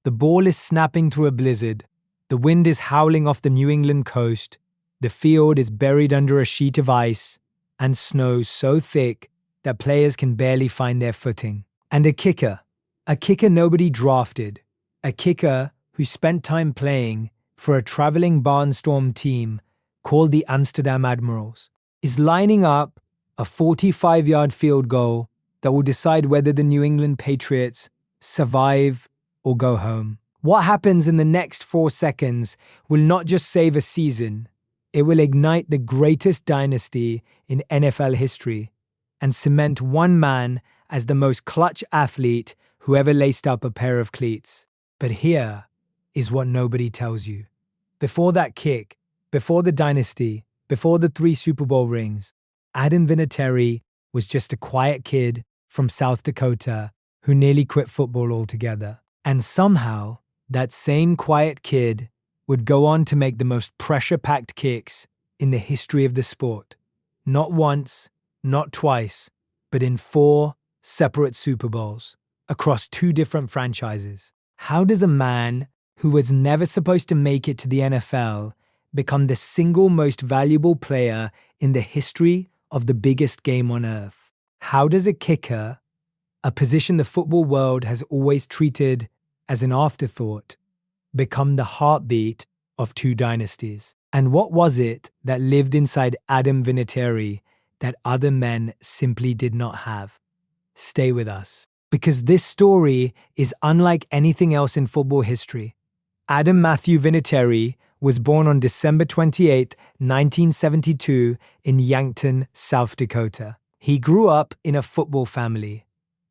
The ball is snapping through a blizzard. The wind is howling off the New England coast. The field is buried under a sheet of ice and snow so thick that players can barely find their footing. And a kicker nobody drafted, a kicker who spent time playing for a traveling barnstorm team called the Amsterdam Admirals, is lining up a 45-yard field goal that will decide whether the New England Patriots survive or go home. What happens in the next 4 seconds will not just save a season, it will ignite the greatest dynasty in NFL history and cement one man as the most clutch athlete who ever laced up a pair of cleats. But here is what nobody tells you. Before that kick, before the dynasty, before the 3 Super Bowl rings, Adam Vinatieri was just a quiet kid from South Dakota who nearly quit football altogether. And somehow, that same quiet kid would go on to make the most pressure-packed kicks in the history of the sport. Not once, not twice, but in 4 separate Super Bowls across 2 different franchises. How does a man who was never supposed to make it to the NFL become the single most valuable player in the history of the biggest game on earth? How does a kicker, a position the football world has always treated as an afterthought, become the heartbeat of 2 dynasties? And what was it that lived inside Adam Vinatieri that other men simply did not have? Stay with us, because this story is unlike anything else in football history. Adam Matthew Vinatieri was born on December 28, 1972 in Yankton, South Dakota. He grew up in a football family.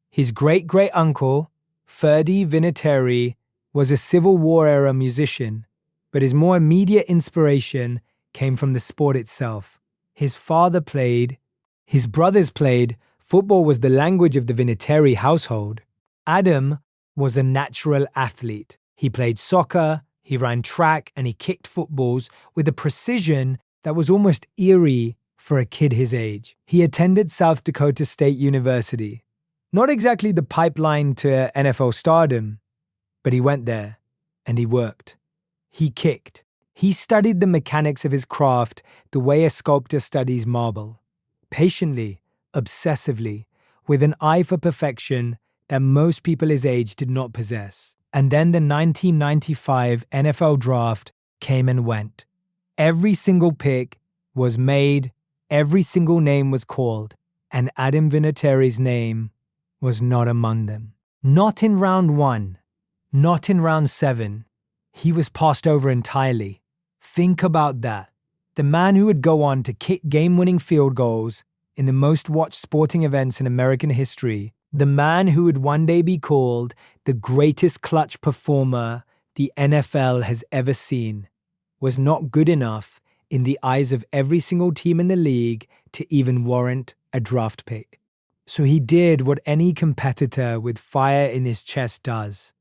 His great-great-uncle, Ferdy Vinatieri, was a Civil War-era musician, but his more immediate inspiration came from the sport itself. His father played, his brothers played, football was the language of the Vinatieri household. Adam was a natural athlete. He played soccer, he ran track, and he kicked footballs with a precision that was almost eerie for a kid his age. He attended South Dakota State University. Not exactly the pipeline to NFL stardom, but he went there and he worked. He kicked. He studied the mechanics of his craft the way a sculptor studies marble. Patiently, obsessively, with an eye for perfection that most people his age did not possess. And then the 1995 NFL draft came and went. Every single pick was made, every single name was called, and Adam Vinatieri's name was not among them. Not in round 1, not in round 7. He was passed over entirely. Think about that. The man who would go on to kick game-winning field goals in the most watched sporting events in American history, the man who would one day be called the greatest clutch performer the NFL has ever seen, was not good enough in the eyes of every single team in the league to even warrant a draft pick. So he did what any competitor with fire in his chest does.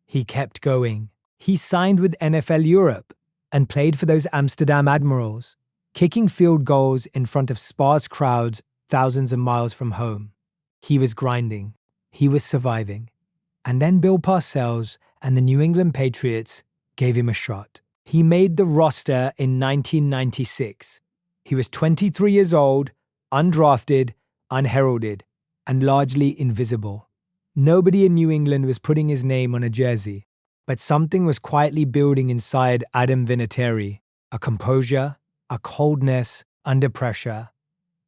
He kept going. He signed with NFL Europe and played for those Amsterdam Admirals, kicking field goals in front of sparse crowds thousands of miles from home. He was grinding. He was surviving. And then Bill Parcells and the New England Patriots gave him a shot. He made the roster in 1996. He was 23 years old, undrafted, unheralded, and largely invisible. Nobody in New England was putting his name on a jersey, but something was quietly building inside Adam Vinatieri, a composure, a coldness under pressure,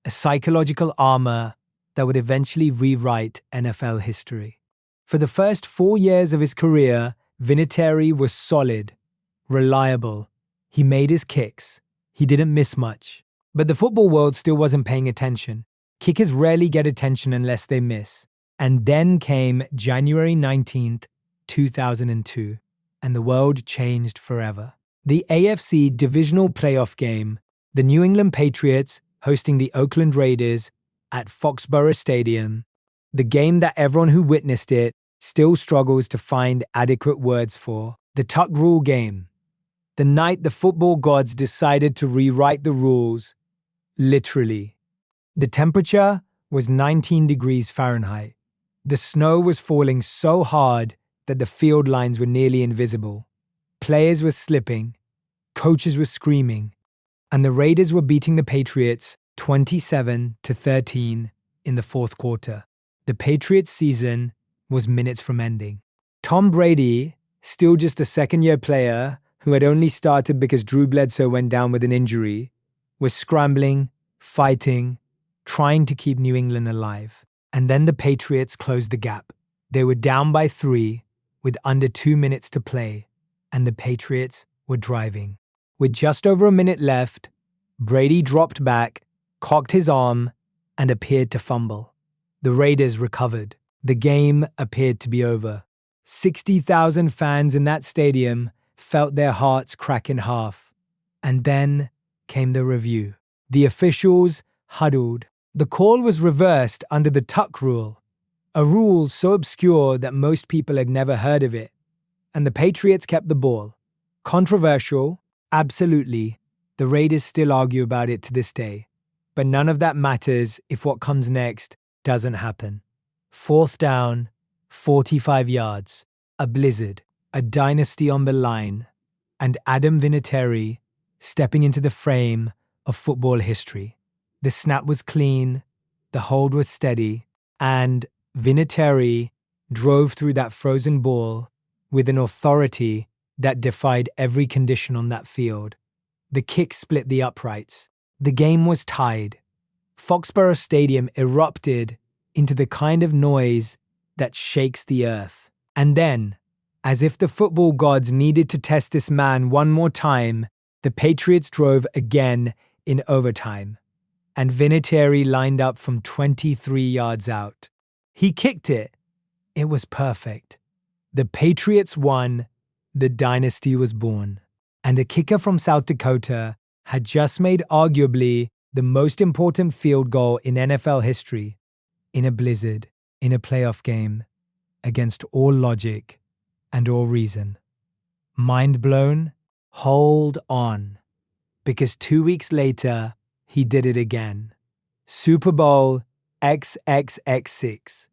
a psychological armor that would eventually rewrite NFL history. For the first 4 years of his career, Vinatieri was solid, reliable. He made his kicks. He didn't miss much. But the football world still wasn't paying attention. Kickers rarely get attention unless they miss. And then came January 19th, 2002, and the world changed forever. The AFC divisional playoff game, the New England Patriots hosting the Oakland Raiders at Foxborough Stadium, the game that everyone who witnessed it still struggles to find adequate words for. The Tuck Rule game. The night the football gods decided to rewrite the rules, literally. The temperature was 19 degrees Fahrenheit. The snow was falling so hard that the field lines were nearly invisible. Players were slipping, coaches were screaming, and the Raiders were beating the Patriots 27-13 in the fourth quarter. The Patriots' season was minutes from ending. Tom Brady, still just a second-year player who had only started because Drew Bledsoe went down with an injury, was scrambling, fighting, trying to keep New England alive. And then the Patriots closed the gap. They were down by 3 with under 2 minutes to play, and the Patriots were driving. With just over a minute left, Brady dropped back, cocked his arm, and appeared to fumble. The Raiders recovered. The game appeared to be over. 60,000 fans in that stadium felt their hearts crack in half. And then came the review. The officials huddled. The call was reversed under the tuck rule, a rule so obscure that most people had never heard of it. And the Patriots kept the ball. Controversial, absolutely. The Raiders still argue about it to this day. But none of that matters if what comes next doesn't happen. Fourth down, 45 yards, a blizzard, a dynasty on the line, and Adam Vinatieri stepping into the frame of football history. The snap was clean, the hold was steady, and Vinatieri drove through that frozen ball with an authority that defied every condition on that field. The kick split the uprights. The game was tied. Foxborough Stadium erupted into the kind of noise that shakes the earth. And then, as if the football gods needed to test this man one more time, the Patriots drove again in overtime. And Vinatieri lined up from 23 yards out. He kicked it. It was perfect. The Patriots won. The dynasty was born. And a kicker from South Dakota had just made arguably the most important field goal in NFL history, in a blizzard, in a playoff game, against all logic and all reason. Mind blown? Hold on. Because 2 weeks later, he did it again. Super Bowl XXX6.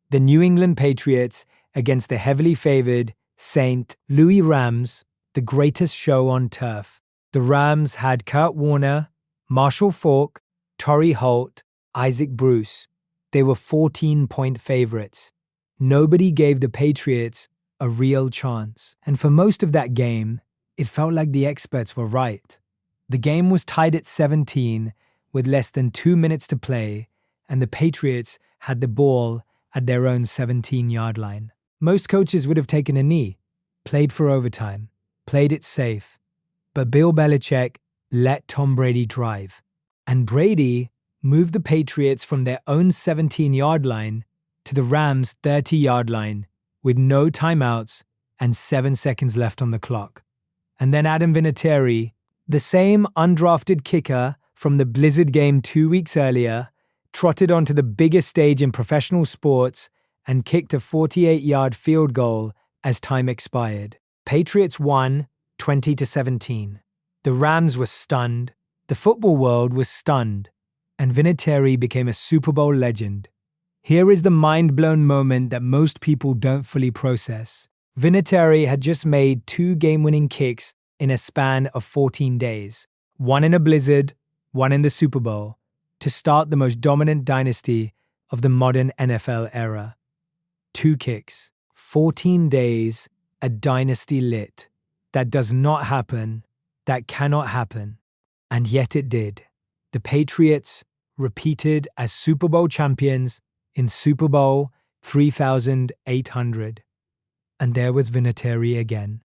The New England Patriots against the heavily favored St. Louis Rams, the greatest show on turf. The Rams had Kurt Warner, Marshall Faulk, Torrey Holt, Isaac Bruce. They were 14-point favorites. Nobody gave the Patriots a real chance. And for most of that game, it felt like the experts were right. The game was tied at 17 with less than 2 minutes to play, and the Patriots had the ball at their own 17-yard line. Most coaches would have taken a knee, played for overtime, played it safe. But Bill Belichick let Tom Brady drive. And Brady moved the Patriots from their own 17-yard line to the Rams' 30-yard line with no timeouts and 7 seconds left on the clock. And then Adam Vinatieri, the same undrafted kicker from the Blizzard game 2 weeks earlier, trotted onto the biggest stage in professional sports and kicked a 48-yard field goal as time expired. Patriots won 20-17. The Rams were stunned. The football world was stunned. And Vinatieri became a Super Bowl legend. Here is the mind-blown moment that most people don't fully process. Vinatieri had just made 2 game-winning kicks in a span of 14 days. One in a blizzard, one in the Super Bowl, to start the most dominant dynasty of the modern NFL era. 2 kicks, 14 days, a dynasty lit. That does not happen. That cannot happen. And yet it did. The Patriots repeated as Super Bowl champions in Super Bowl 3,800. And there was Vinatieri again,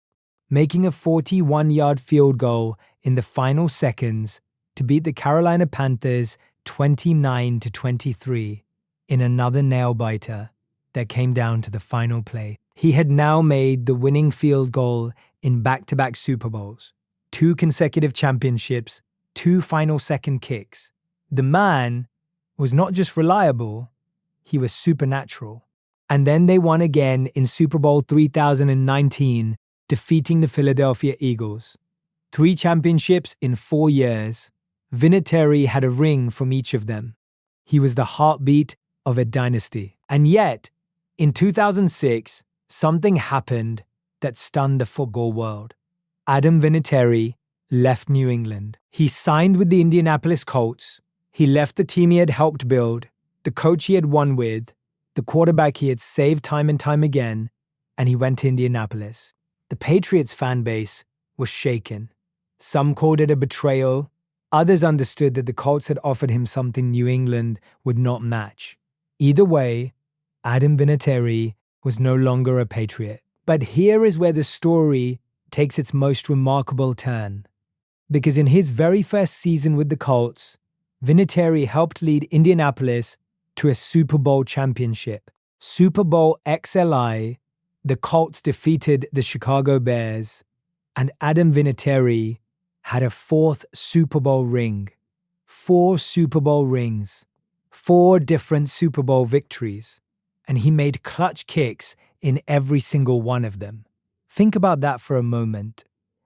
making a 41-yard field goal in the final seconds to beat the Carolina Panthers 29-23 in another nail-biter that came down to the final play. He had now made the winning field goal in back-to-back Super Bowls, 2 consecutive championships, 2 final second kicks. The man was not just reliable, he was supernatural. And then they won again in Super Bowl 3019, defeating the Philadelphia Eagles. 3 championships in 4 years. Vinatieri had a ring from each of them. He was the heartbeat of a dynasty. And yet, in 2006, something happened that stunned the football world. Adam Vinatieri left New England. He signed with the Indianapolis Colts. He left the team he had helped build, the coach he had won with, the quarterback he had saved time and time again, and he went to Indianapolis. The Patriots fan base was shaken. Some called it a betrayal. Others understood that the Colts had offered him something New England would not match. Either way, Adam Vinatieri was no longer a Patriot. But here is where the story takes its most remarkable turn. Because in his very first season with the Colts, Vinatieri helped lead Indianapolis to a Super Bowl championship. Super Bowl XLI, the Colts defeated the Chicago Bears, and Adam Vinatieri had a fourth Super Bowl ring. 4 Super Bowl rings. 4 different Super Bowl victories. And he made clutch kicks in every single one of them. Think about that for a moment.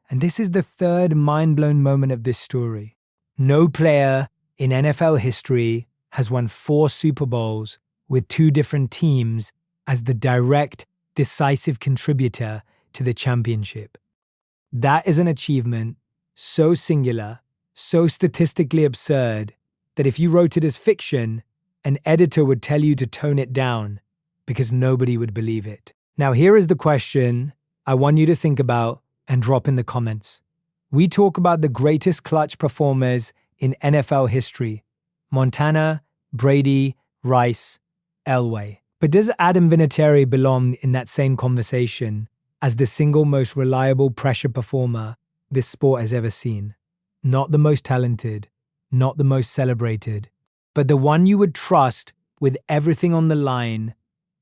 And this is the third mind-blown moment of this story. No player in NFL history has won 4 Super Bowls with 2 different teams as the direct, decisive contributor to the championship. That is an achievement so singular, so statistically absurd, that if you wrote it as fiction, an editor would tell you to tone it down because nobody would believe it. Now, here is the question I want you to think about and drop in the comments. We talk about the greatest clutch performers in NFL history: Montana, Brady, Rice, Elway. But does Adam Vinatieri belong in that same conversation as the single most reliable pressure performer this sport has ever seen? Not the most talented, not the most celebrated, but the one you would trust with everything on the line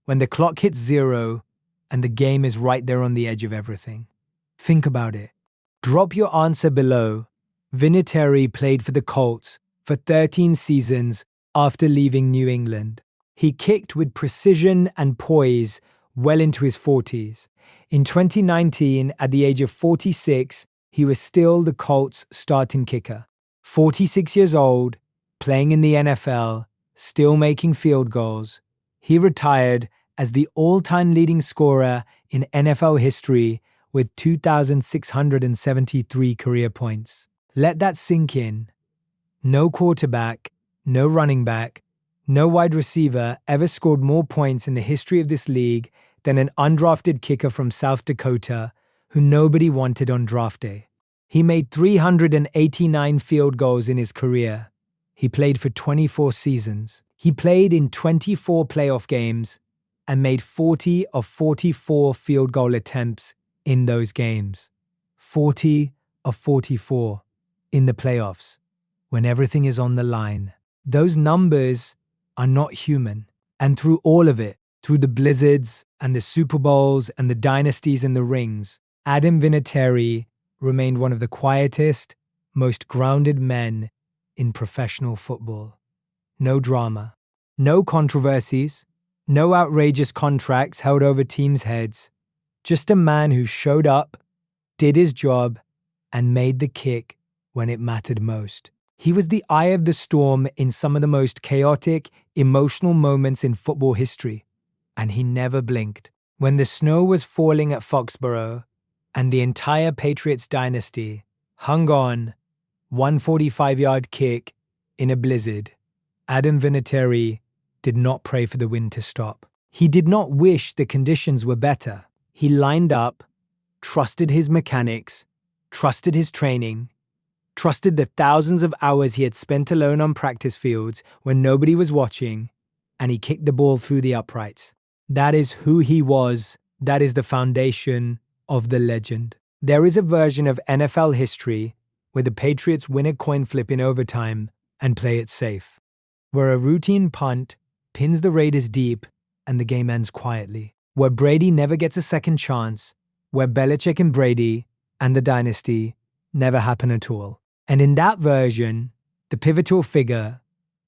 when the clock hits 0 and the game is right there on the edge of everything. Think about it. Drop your answer below. Vinatieri played for the Colts for 13 seasons after leaving New England. He kicked with precision and poise well into his 40s. In 2019, at the age of 46, he was still the Colts' starting kicker. 46 years old, playing in the NFL, still making field goals. He retired as the all-time leading scorer in NFL history with 2,673 career points. Let that sink in. No quarterback, no running back, no wide receiver ever scored more points in the history of this league than an undrafted kicker from South Dakota who nobody wanted on draft day. He made 389 field goals in his career. He played for 24 seasons. He played in 24 playoff games and made 40 of 44 field goal attempts in those games. 40 of 44 in the playoffs, when everything is on the line. Those numbers are not human. And through all of it, through the blizzards and the Super Bowls and the dynasties and the rings, Adam Vinatieri remained one of the quietest, most grounded men in professional football. No drama, no controversies, no outrageous contracts held over teams' heads. Just a man who showed up, did his job, and made the kick when it mattered most. He was the eye of the storm in some of the most chaotic, emotional moments in football history, and he never blinked. When the snow was falling at Foxborough and the entire Patriots dynasty hung on 145-yard kick in a blizzard, Adam Vinatieri did not pray for the wind to stop. He did not wish the conditions were better. He lined up, trusted his mechanics, trusted his training, trusted the thousands of hours he had spent alone on practice fields when nobody was watching, and he kicked the ball through the uprights. That is who he was. That is the foundation of the legend. There is a version of NFL history where the Patriots win a coin flip in overtime and play it safe, where a routine punt pins the Raiders deep and the game ends quietly, where Brady never gets a second chance, where Belichick and Brady and the dynasty never happen at all. And in that version, the pivotal figure,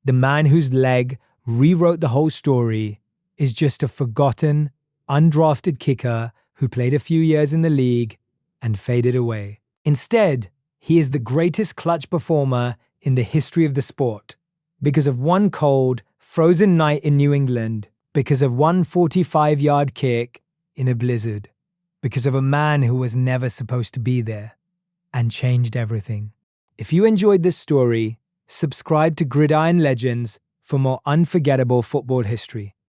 the man whose leg rewrote the whole story, is just a forgotten, undrafted kicker who played a few years in the league and faded away. Instead, he is the greatest clutch performer in the history of the sport. Because of one cold, frozen night in New England, because of one 45-yard kick, in a blizzard because of a man who was never supposed to be there and changed everything. If you enjoyed this story, subscribe to Gridiron Legends for more unforgettable football history.